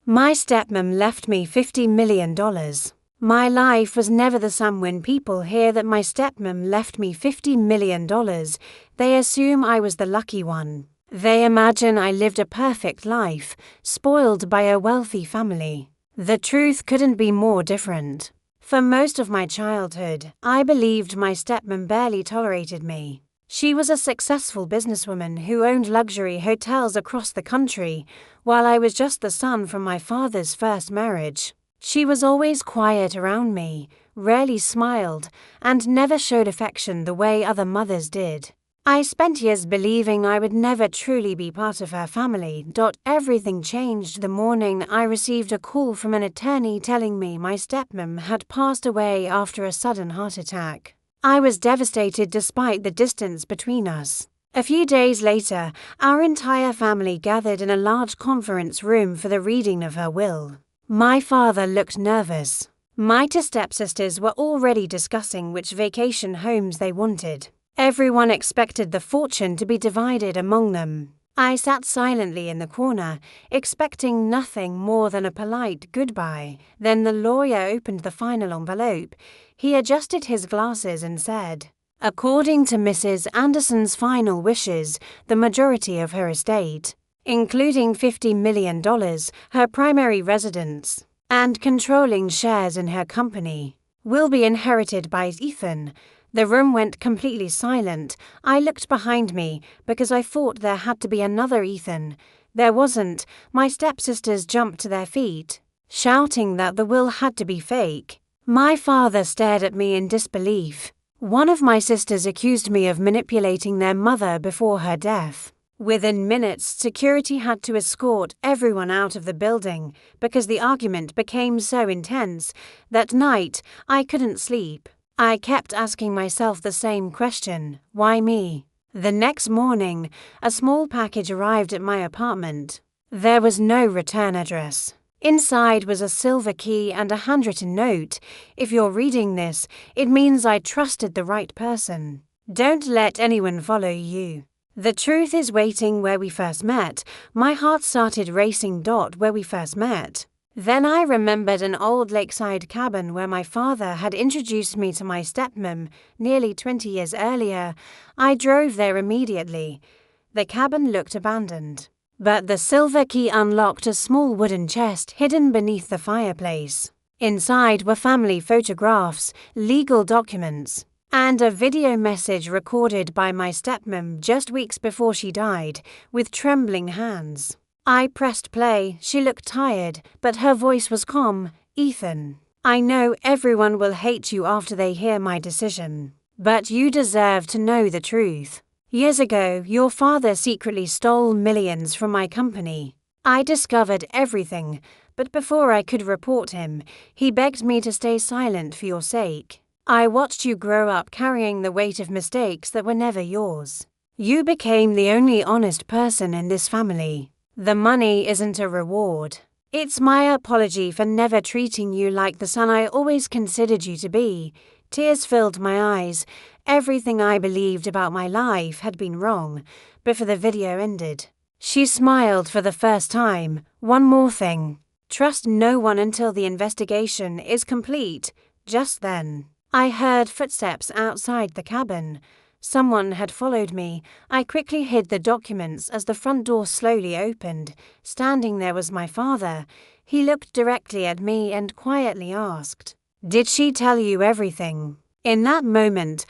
My stepmom left me $50 million. My life was never the same. When people hear that my stepmom left me $50 million, they assume I was the lucky one. They imagine I lived a perfect life, spoiled by a wealthy family. The truth couldn't be more different. For most of my childhood, I believed my stepmom barely tolerated me. She was a successful businesswoman who owned luxury hotels across the country, while I was just the son from my father's first marriage. She was always quiet around me, rarely smiled, and never showed affection the way other mothers did. I spent years believing I would never truly be part of her family. Everything changed the morning I received a call from an attorney telling me my stepmom had passed away after a sudden heart attack. I was devastated despite the distance between us. A few days later, our entire family gathered in a large conference room for the reading of her will. My father looked nervous. My two stepsisters were already discussing which vacation homes they wanted. Everyone expected the fortune to be divided among them. I sat silently in the corner, expecting nothing more than a polite goodbye. Then the lawyer opened the final envelope. He adjusted his glasses and said, "According to Mrs. Anderson's final wishes, the majority of her estate, including $50 million, her primary residence, and controlling shares in her company, will be inherited by Ethan." The room went completely silent. I looked behind me because I thought there had to be another Ethan. There wasn't. My stepsisters jumped to their feet, shouting that the will had to be fake. My father stared at me in disbelief. One of my sisters accused me of manipulating their mother before her death. Within minutes, security had to escort everyone out of the building because the argument became so intense. That night, I couldn't sleep. I kept asking myself the same question, why me? The next morning, a small package arrived at my apartment. There was no return address. Inside was a silver key and a handwritten note. "If you're reading this, it means I trusted the right person. Don't let anyone follow you. The truth is waiting where we first met." My heart started racing. Where we first met. Then I remembered an old lakeside cabin where my father had introduced me to my stepmom nearly 20 years earlier. I drove there immediately. The cabin looked abandoned, but the silver key unlocked a small wooden chest hidden beneath the fireplace. Inside were family photographs, legal documents, and a video message recorded by my stepmom just weeks before she died, with trembling hands. I pressed play. She looked tired, but her voice was calm. "Ethan, I know everyone will hate you after they hear my decision, but you deserve to know the truth. Years ago, your father secretly stole millions from my company. I discovered everything, but before I could report him, he begged me to stay silent for your sake. I watched you grow up carrying the weight of mistakes that were never yours. You became the only honest person in this family. The money isn't a reward. It's my apology for never treating you like the son I always considered you to be." Tears filled my eyes. Everything I believed about my life had been wrong. Before the video ended, she smiled for the first time. "One more thing. Trust no one until the investigation is complete." Just then, I heard footsteps outside the cabin. Someone had followed me. I quickly hid the documents as the front door slowly opened. Standing there was my father. He looked directly at me and quietly asked, "Did she tell you everything?" In that moment,